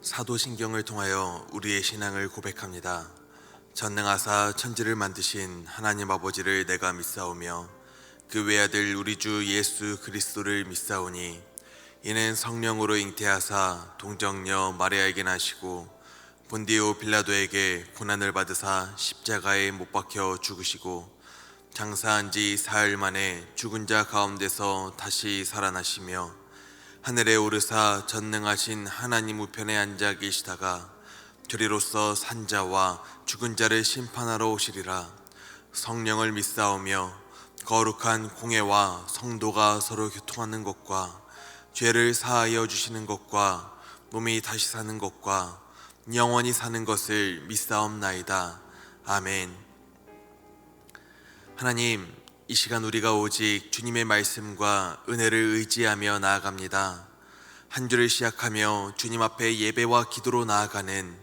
사도신경을 통하여 우리의 신앙을 고백합니다. 전능하사 천지를 만드신 하나님 아버지를 내가 믿사오며 그 외아들 우리 주 예수 그리스도를 믿사오니 이는 성령으로 잉태하사 동정녀 마리아에게 나시고 본디오 빌라도에게 고난을 받으사 십자가에 못 박혀 죽으시고 장사한 지 사흘 만에 죽은 자 가운데서 다시 살아나시며 하늘에 오르사 전능하신 하나님 우편에 앉아 계시다가 저리로서 산자와 죽은 자를 심판하러 오시리라. 성령을 믿사오며 거룩한 공회와 성도가 서로 교통하는 것과 죄를 사하여 주시는 것과 몸이 다시 사는 것과 영원히 사는 것을 믿사옵나이다. 아멘. 하나님, 이 시간 우리가 오직 주님의 말씀과 은혜를 의지하며 나아갑니다. 한 주를 시작하며 주님 앞에 예배와 기도로 나아가는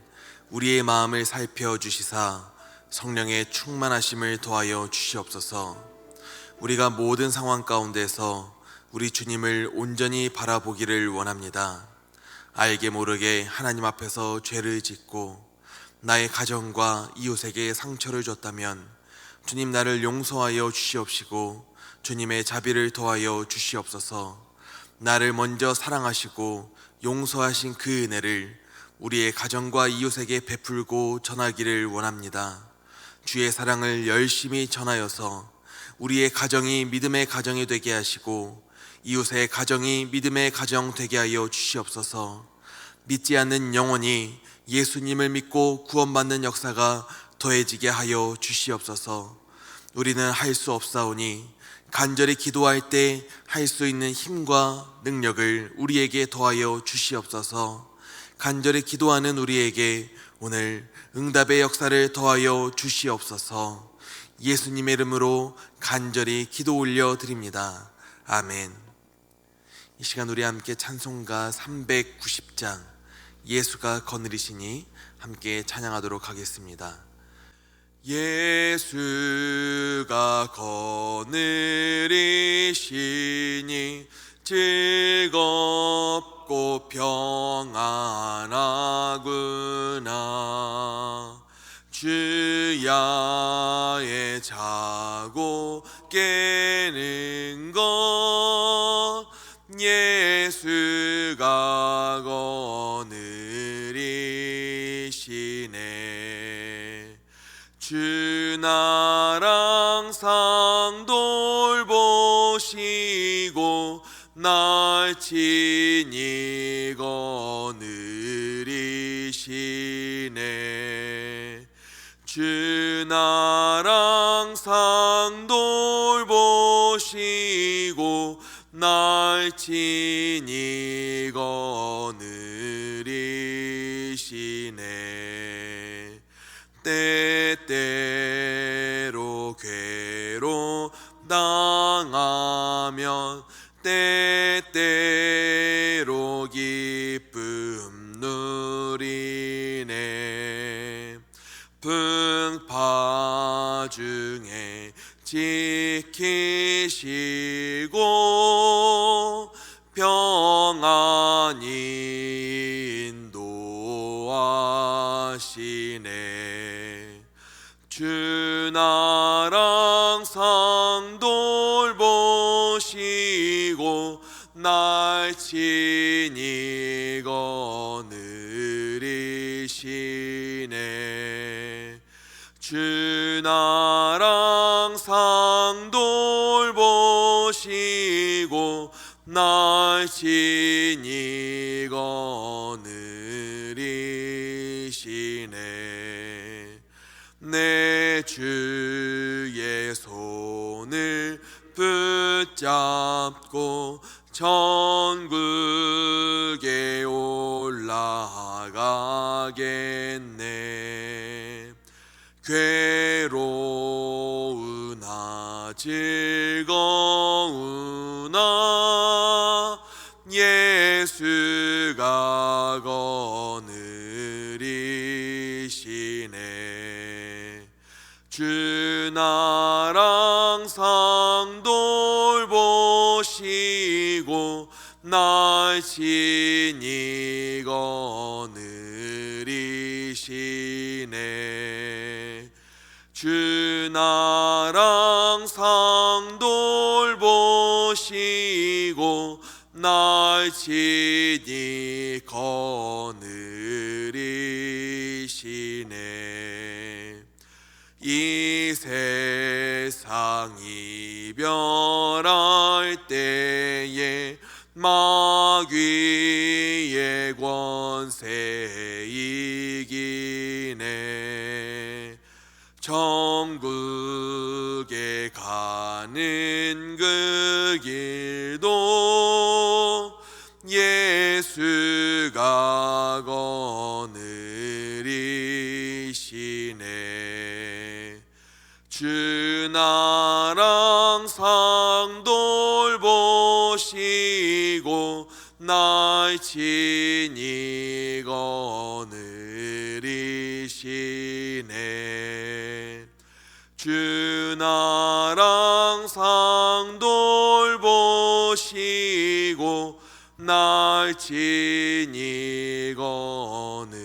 우리의 마음을 살펴주시사 성령의 충만하심을 더하여 주시옵소서. 우리가 모든 상황 가운데서 우리 주님을 온전히 바라보기를 원합니다. 알게 모르게 하나님 앞에서 죄를 짓고 나의 가정과 이웃에게 상처를 줬다면 주님 나를 용서하여 주시옵시고 주님의 자비를 더하여 주시옵소서. 나를 먼저 사랑하시고 용서하신 그 은혜를 우리의 가정과 이웃에게 베풀고 전하기를 원합니다. 주의 사랑을 열심히 전하여서 우리의 가정이 믿음의 가정이 되게 하시고 이웃의 가정이 믿음의 가정 되게 하여 주시옵소서. 믿지 않는 영혼이 예수님을 믿고 구원받는 역사가 더해지게 하여 주시옵소서. 우리는 할 수 없사오니 간절히 기도할 때 할 수 있는 힘과 능력을 우리에게 더하여 주시옵소서. 간절히 기도하는 우리에게 오늘 응답의 역사를 더하여 주시옵소서. 예수님의 이름으로 간절히 기도 올려드립니다. 아멘. 이 시간 우리 함께 찬송가 390장 예수가 거느리시니 함께 찬양하도록 하겠습니다. 예수가 거느리시니 즐겁고 평안하구나. 주야에 자고 깨는 것 예수가 거느리시네. 주 나랑 상돌 보시고 날 친히 거느리시네. 주 나랑 상돌 보시고 날 친히 거느리시네. 때때로 괴로 당하면 때때로 기쁨 누리네. 풍파 중에 지키시고 평안히 인도하시네. 주 나랑 상돌 보시고 날 친히 거느리시네. 주 나랑 상돌 보시고 날 친히 거느리시네. 내 주의 손을 붙잡고 천국에 올라가겠네. 괴로우나 즐거우나 예수가 거느리시네. 주 나랑 상돌 보시고 날 친히 거느리시네. 주 나랑 상돌보시고 날 친히 거느리시네. 이 세상 이별할 때에 마귀의 권세 이기네. 천국에 가는 그 길도 예수가 거느리시네. 주 나랑 상돌보시고 날 친히 거느리시네. 주 나랑 상돌보시고 날 친히 거느리시네.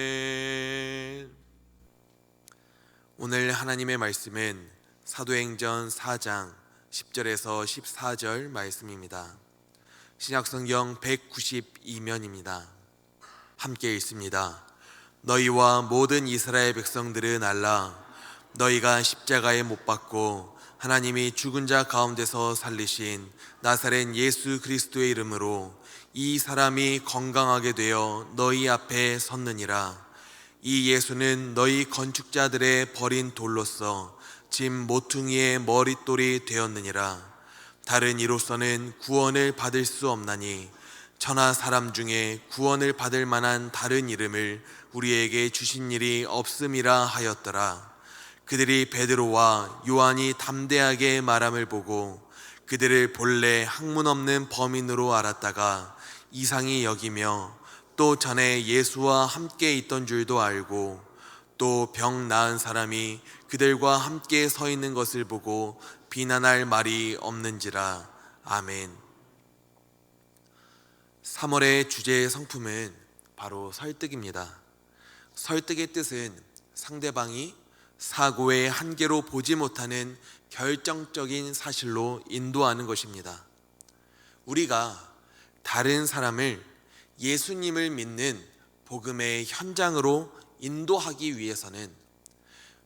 아멘. 오늘 하나님의 말씀은 사도행전 4장 10절에서 14절 말씀입니다. 신약성경 192면입니다. 함께 읽습니다. 너희와 모든 이스라엘 백성들은 알라. 너희가 십자가에 못 박고 하나님이 죽은 자 가운데서 살리신 나사렛 예수 그리스도의 이름으로 이 사람이 건강하게 되어 너희 앞에 섰느니라. 이 예수는 너희 건축자들의 버린 돌로서 짐 모퉁이의 머릿돌이 되었느니라. 다른 이로서는 구원을 받을 수 없나니 천하 사람 중에 구원을 받을 만한 다른 이름을 우리에게 주신 일이 없음이라 하였더라. 그들이 베드로와 요한이 담대하게 말함을 보고 그들을 본래 학문 없는 범인으로 알았다가 이상히 여기며 또 전에 예수와 함께 있던 줄도 알고 또 병 나은 사람이 그들과 함께 서 있는 것을 보고 비난할 말이 없는지라. 아멘. 3월의 주제의 성품은 바로 설득입니다. 설득의 뜻은 상대방이 사고의 한계로 보지 못하는 결정적인 사실로 인도하는 것입니다. 우리가 다른 사람을 예수님을 믿는 복음의 현장으로 인도하기 위해서는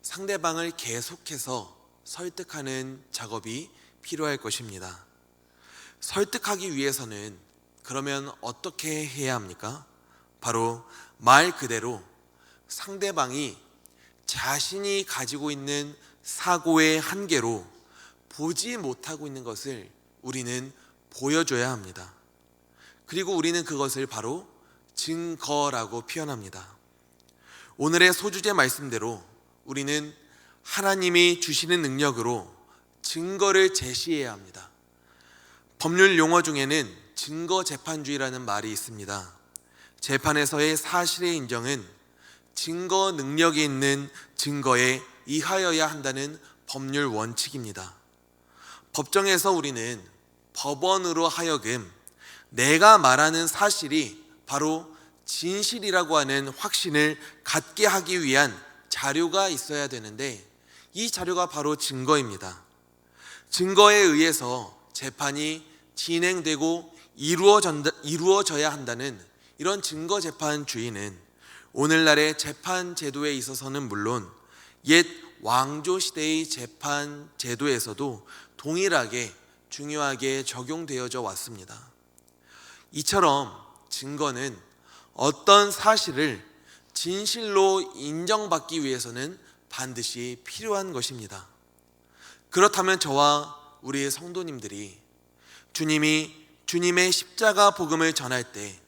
상대방을 계속해서 설득하는 작업이 필요할 것입니다. 설득하기 위해서는 그러면 어떻게 해야 합니까? 바로 말 그대로 상대방이 자신이 가지고 있는 사고의 한계로 보지 못하고 있는 것을 우리는 보여줘야 합니다. 그리고 우리는 그것을 바로 증거라고 표현합니다. 오늘의 소주제 말씀대로 우리는 하나님이 주시는 능력으로 증거를 제시해야 합니다. 법률 용어 중에는 증거재판주의라는 말이 있습니다. 재판에서의 사실의 인정은 증거 능력이 있는 증거에 의하여야 한다는 법률 원칙입니다. 법정에서 우리는 법원으로 하여금 내가 말하는 사실이 바로 진실이라고 하는 확신을 갖게 하기 위한 자료가 있어야 되는데 이 자료가 바로 증거입니다. 증거에 의해서 재판이 진행되고 이루어져야 한다는 이런 증거재판주의는 오늘날의 재판 제도에 있어서는 물론 옛 왕조 시대의 재판 제도에서도 동일하게 중요하게 적용되어져 왔습니다. 이처럼 증거는 어떤 사실을 진실로 인정받기 위해서는 반드시 필요한 것입니다. 그렇다면 저와 우리의 성도님들이 주님이 주님의 십자가 복음을 전할 때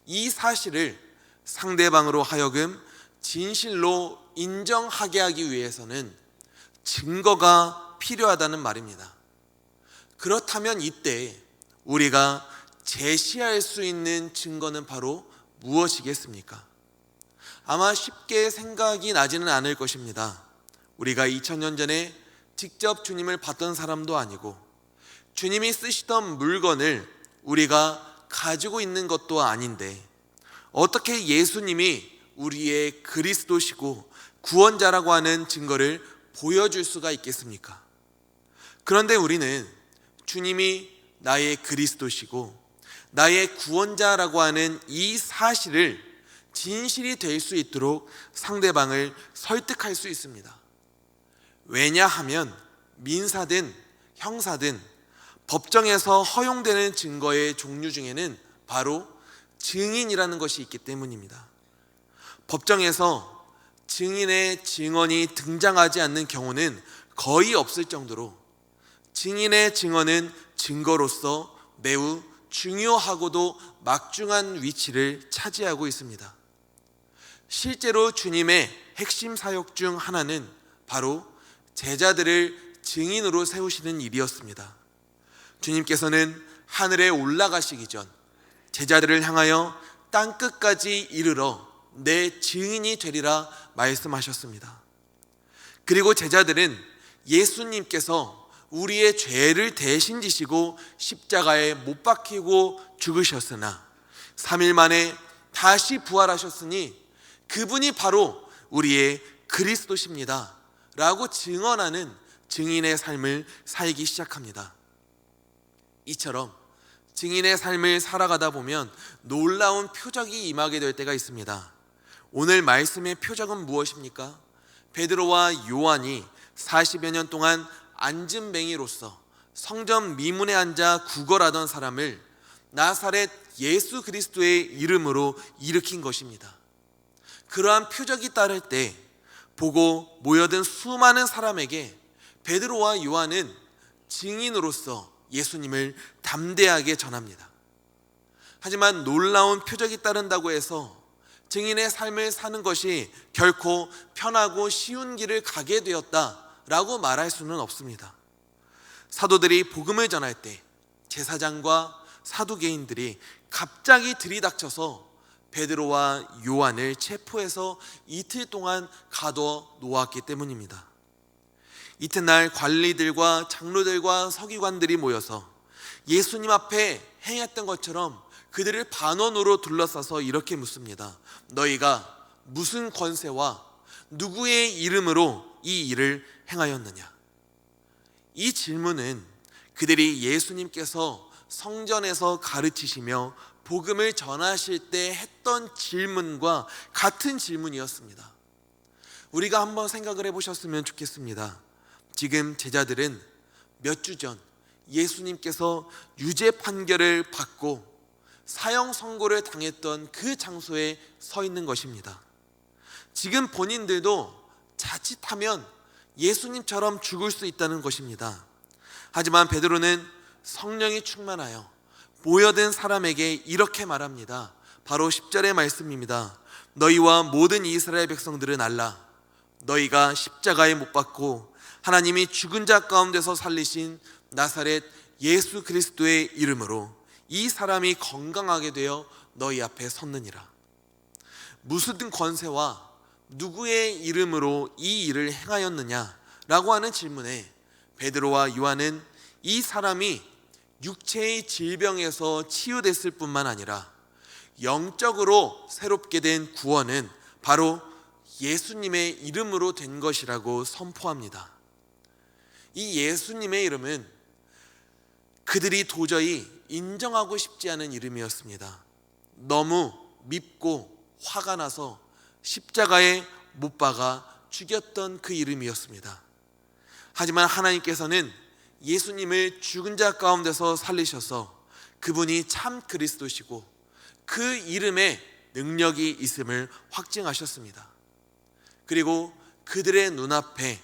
이 사실을 상대방으로 하여금 진실로 인정하게 하기 위해서는 증거가 필요하다는 말입니다. 그렇다면 이때 우리가 제시할 수 있는 증거는 바로 무엇이겠습니까? 아마 쉽게 생각이 나지는 않을 것입니다. 우리가 2000년 전에 직접 주님을 봤던 사람도 아니고 주님이 쓰시던 물건을 우리가 가지고 있는 것도 아닌데 어떻게 예수님이 우리의 그리스도시고 구원자라고 하는 증거를 보여줄 수가 있겠습니까? 그런데 우리는 주님이 나의 그리스도시고 나의 구원자라고 하는 이 사실을 진실이 될 수 있도록 상대방을 설득할 수 있습니다. 왜냐하면 민사든 형사든 법정에서 허용되는 증거의 종류 중에는 바로 증인이라는 것이 있기 때문입니다. 법정에서 증인의 증언이 등장하지 않는 경우는 거의 없을 정도로 증인의 증언은 증거로서 매우 중요하고도 막중한 위치를 차지하고 있습니다. 실제로 주님의 핵심 사역 중 하나는 바로 제자들을 증인으로 세우시는 일이었습니다. 주님께서는 하늘에 올라가시기 전 제자들을 향하여 땅끝까지 이르러 내 증인이 되리라 말씀하셨습니다. 그리고 제자들은 예수님께서 우리의 죄를 대신 지시고 십자가에 못 박히고 죽으셨으나 3일 만에 다시 부활하셨으니 그분이 바로 우리의 그리스도십니다 라고 증언하는 증인의 삶을 살기 시작합니다. 이처럼 증인의 삶을 살아가다 보면 놀라운 표적이 임하게 될 때가 있습니다. 오늘 말씀의 표적은 무엇입니까? 베드로와 요한이 40여 년 동안 앉은뱅이로서 성전 미문에 앉아 구걸하던 사람을 나사렛 예수 그리스도의 이름으로 일으킨 것입니다. 그러한 표적이 따를 때 보고 모여든 수많은 사람에게 베드로와 요한은 증인으로서 예수님을 담대하게 전합니다. 하지만 놀라운 표적이 따른다고 해서 증인의 삶을 사는 것이 결코 편하고 쉬운 길을 가게 되었다라고 말할 수는 없습니다. 사도들이 복음을 전할 때 제사장과 사두개인들이 갑자기 들이닥쳐서 베드로와 요한을 체포해서 이틀 동안 가둬 놓았기 때문입니다. 이튿날 관리들과 장로들과 서기관들이 모여서 예수님 앞에 행했던 것처럼 그들을 반원으로 둘러싸서 이렇게 묻습니다. 너희가 무슨 권세와 누구의 이름으로 이 일을 행하였느냐? 이 질문은 그들이 예수님께서 성전에서 가르치시며 복음을 전하실 때 했던 질문과 같은 질문이었습니다. 우리가 한번 생각을 해보셨으면 좋겠습니다. 지금 제자들은 몇 주 전 예수님께서 유죄 판결을 받고 사형 선고를 당했던 그 장소에 서 있는 것입니다. 지금 본인들도 자칫하면 예수님처럼 죽을 수 있다는 것입니다. 하지만 베드로는 성령이 충만하여 모여든 사람에게 이렇게 말합니다. 바로 10절의 말씀입니다. 너희와 모든 이스라엘 백성들은 알라. 너희가 십자가에 못 박고 하나님이 죽은 자 가운데서 살리신 나사렛 예수 그리스도의 이름으로 이 사람이 건강하게 되어 너희 앞에 섰느니라. 무슨 권세와 누구의 이름으로 이 일을 행하였느냐라고 하는 질문에 베드로와 요한은 이 사람이 육체의 질병에서 치유됐을 뿐만 아니라 영적으로 새롭게 된 구원은 바로 예수님의 이름으로 된 것이라고 선포합니다. 이 예수님의 이름은 그들이 도저히 인정하고 싶지 않은 이름이었습니다. 너무 밉고 화가 나서 십자가에 못 박아 죽였던 그 이름이었습니다. 하지만 하나님께서는 예수님을 죽은 자 가운데서 살리셔서 그분이 참 그리스도시고 그 이름에 능력이 있음을 확증하셨습니다. 그리고 그들의 눈앞에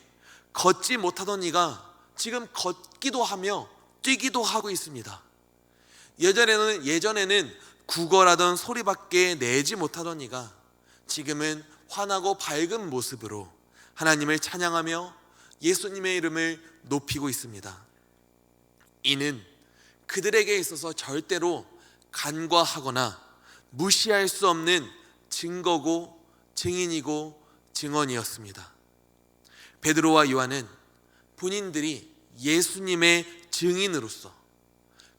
걷지 못하던 이가 지금 걷기도 하며 뛰기도 하고 있습니다. 예전에는 구걸하던 소리밖에 내지 못하던 이가 지금은 환하고 밝은 모습으로 하나님을 찬양하며 예수님의 이름을 높이고 있습니다. 이는 그들에게 있어서 절대로 간과하거나 무시할 수 없는 증거고 증인이고 증언이었습니다. 베드로와 요한은 본인들이 예수님의 증인으로서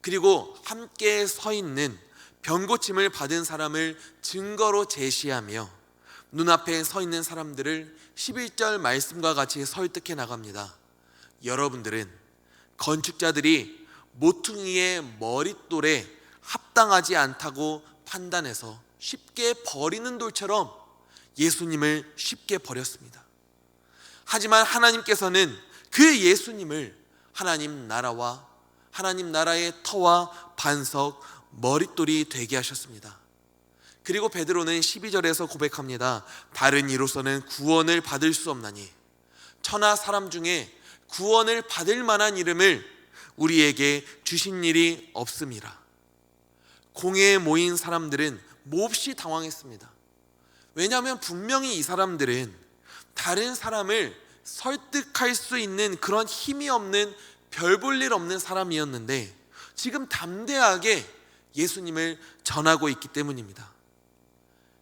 그리고 함께 서 있는 병고침을 받은 사람을 증거로 제시하며 눈앞에 서 있는 사람들을 11절 말씀과 같이 설득해 나갑니다. 여러분들은 건축자들이 모퉁이의 머릿돌에 합당하지 않다고 판단해서 쉽게 버리는 돌처럼 예수님을 쉽게 버렸습니다. 하지만 하나님께서는 그 예수님을 하나님 나라와 하나님 나라의 터와 반석, 머릿돌이 되게 하셨습니다. 그리고 베드로는 12절에서 고백합니다. 다른 이로서는 구원을 받을 수 없나니 천하 사람 중에 구원을 받을 만한 이름을 우리에게 주신 일이 없음이라. 공회에 모인 사람들은 몹시 당황했습니다. 왜냐하면 분명히 이 사람들은 다른 사람을 설득할 수 있는 그런 힘이 없는 별 볼 일 없는 사람이었는데 지금 담대하게 예수님을 전하고 있기 때문입니다.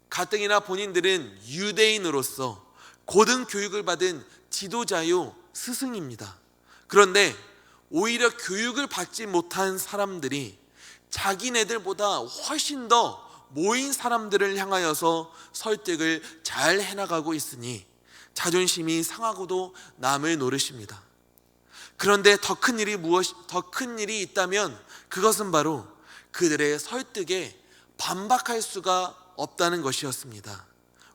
가뜩이나 본인들은 유대인으로서 고등 교육을 받은 지도자요 스승입니다. 그런데 오히려 교육을 받지 못한 사람들이 자기네들보다 훨씬 더 모인 사람들을 향하여서 설득을 잘 해나가고 있으니 자존심이 상하고도 남을 노릇입니다. 그런데 더 큰 일이 있다면 그것은 바로 그들의 설득에 반박할 수가 없다는 것이었습니다.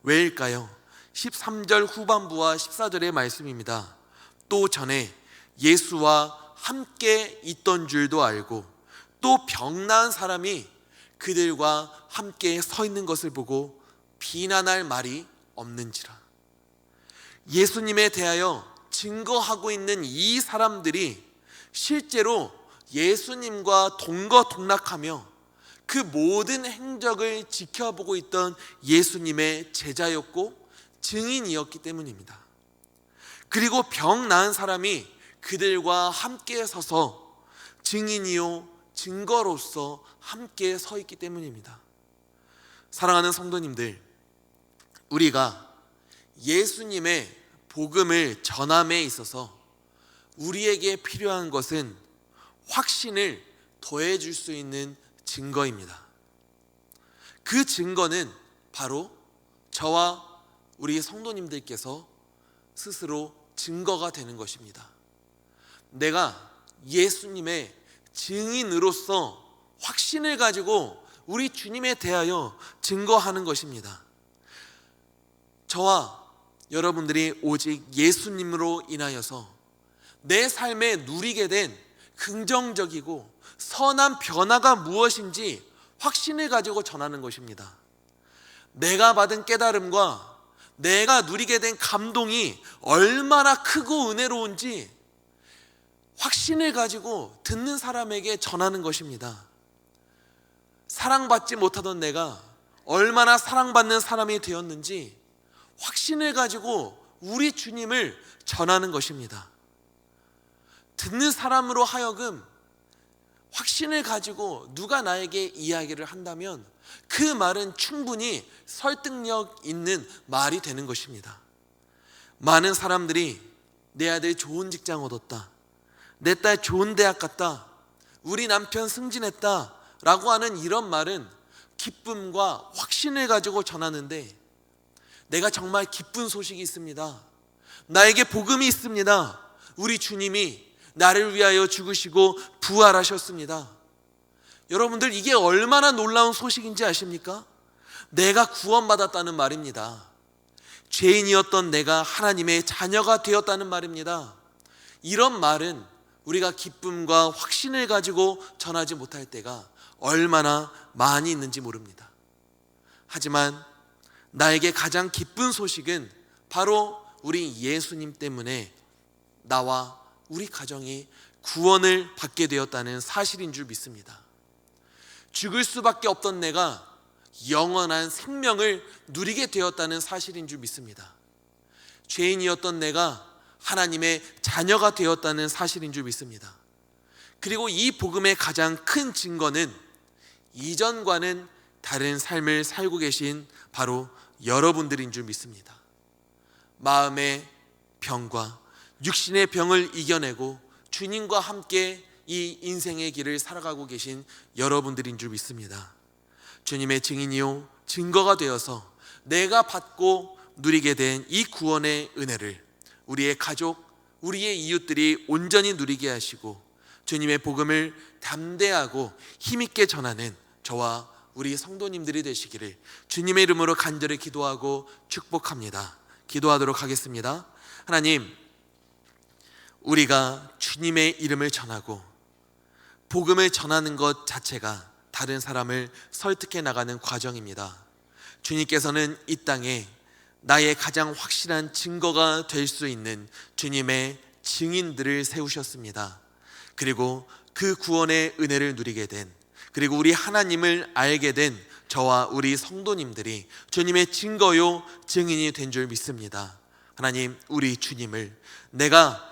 왜일까요? 13절 후반부와 14절의 말씀입니다. 또 전에 예수와 함께 있던 줄도 알고 또 병나은 사람이 그들과 함께 서 있는 것을 보고 비난할 말이 없는지라. 예수님에 대하여 증거하고 있는 이 사람들이 실제로 예수님과 동거동락하며 그 모든 행적을 지켜보고 있던 예수님의 제자였고 증인이었기 때문입니다. 그리고 병 나은 사람이 그들과 함께 서서 증인이요 증거로서 함께 서 있기 때문입니다. 사랑하는 성도님들, 우리가 예수님의 복음을 전함에 있어서 우리에게 필요한 것은 확신을 더해줄 수 있는 증거입니다. 그 증거는 바로 저와 우리 성도님들께서 스스로 증거가 되는 것입니다. 내가 예수님의 증인으로서 확신을 가지고 우리 주님에 대하여 증거하는 것입니다. 저와 여러분들이 오직 예수님으로 인하여서 내 삶에 누리게 된 긍정적이고 선한 변화가 무엇인지 확신을 가지고 전하는 것입니다. 내가 받은 깨달음과 내가 누리게 된 감동이 얼마나 크고 은혜로운지 확신을 가지고 듣는 사람에게 전하는 것입니다. 사랑받지 못하던 내가 얼마나 사랑받는 사람이 되었는지 확신을 가지고 우리 주님을 전하는 것입니다. 듣는 사람으로 하여금 확신을 가지고 누가 나에게 이야기를 한다면 그 말은 충분히 설득력 있는 말이 되는 것입니다. 많은 사람들이 내 아들 좋은 직장 얻었다, 내 딸 좋은 대학 갔다, 우리 남편 승진했다 라고 하는 이런 말은 기쁨과 확신을 가지고 전하는데, 내가 정말 기쁜 소식이 있습니다, 나에게 복음이 있습니다, 우리 주님이 나를 위하여 죽으시고 부활하셨습니다. 여러분들, 이게 얼마나 놀라운 소식인지 아십니까? 내가 구원받았다는 말입니다. 죄인이었던 내가 하나님의 자녀가 되었다는 말입니다. 이런 말은 우리가 기쁨과 확신을 가지고 전하지 못할 때가 얼마나 많이 있는지 모릅니다. 하지만 나에게 가장 기쁜 소식은 바로 우리 예수님 때문에 나와 우리 가정이 구원을 받게 되었다는 사실인 줄 믿습니다. 죽을 수밖에 없던 내가 영원한 생명을 누리게 되었다는 사실인 줄 믿습니다. 죄인이었던 내가 하나님의 자녀가 되었다는 사실인 줄 믿습니다. 그리고 이 복음의 가장 큰 증거는 이전과는 다른 삶을 살고 계신 바로 여러분들인 줄 믿습니다. 마음의 병과 육신의 병을 이겨내고 주님과 함께 이 인생의 길을 살아가고 계신 여러분들인 줄 믿습니다. 주님의 증인이요 증거가 되어서 내가 받고 누리게 된 이 구원의 은혜를 우리의 가족, 우리의 이웃들이 온전히 누리게 하시고 주님의 복음을 담대하고 힘있게 전하는 저와 우리 성도님들이 되시기를 주님의 이름으로 간절히 기도하고 축복합니다. 기도하도록 하겠습니다. 하나님, 우리가 주님의 이름을 전하고 복음을 전하는 것 자체가 다른 사람을 설득해 나가는 과정입니다. 주님께서는 이 땅에 나의 가장 확실한 증거가 될 수 있는 주님의 증인들을 세우셨습니다. 그리고 그 구원의 은혜를 누리게 된, 그리고 우리 하나님을 알게 된 저와 우리 성도님들이 주님의 증거요 증인이 된 줄 믿습니다. 하나님, 우리 주님을 내가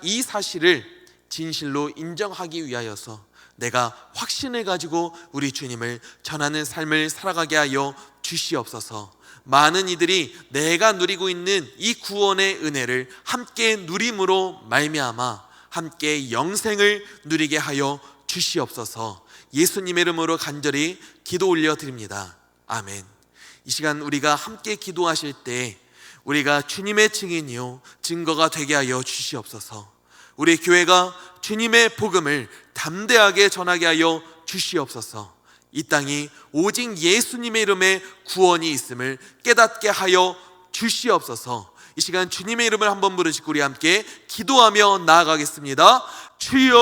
이 사실을 진실로 인정하기 위하여서 내가 확신을 가지고 우리 주님을 전하는 삶을 살아가게 하여 주시옵소서. 많은 이들이 내가 누리고 있는 이 구원의 은혜를 함께 누림으로 말미암아 함께 영생을 누리게 하여 주시옵소서. 예수님의 이름으로 간절히 기도 올려드립니다. 아멘. 이 시간 우리가 함께 기도하실 때 우리가 주님의 증인이요 증거가 되게 하여 주시옵소서. 우리 교회가 주님의 복음을 담대하게 전하게 하여 주시옵소서. 이 땅이 오직 예수님의 이름에 구원이 있음을 깨닫게 하여 주시옵소서. 이 시간 주님의 이름을 한번 부르시고 우리 함께 기도하며 나아가겠습니다. 주여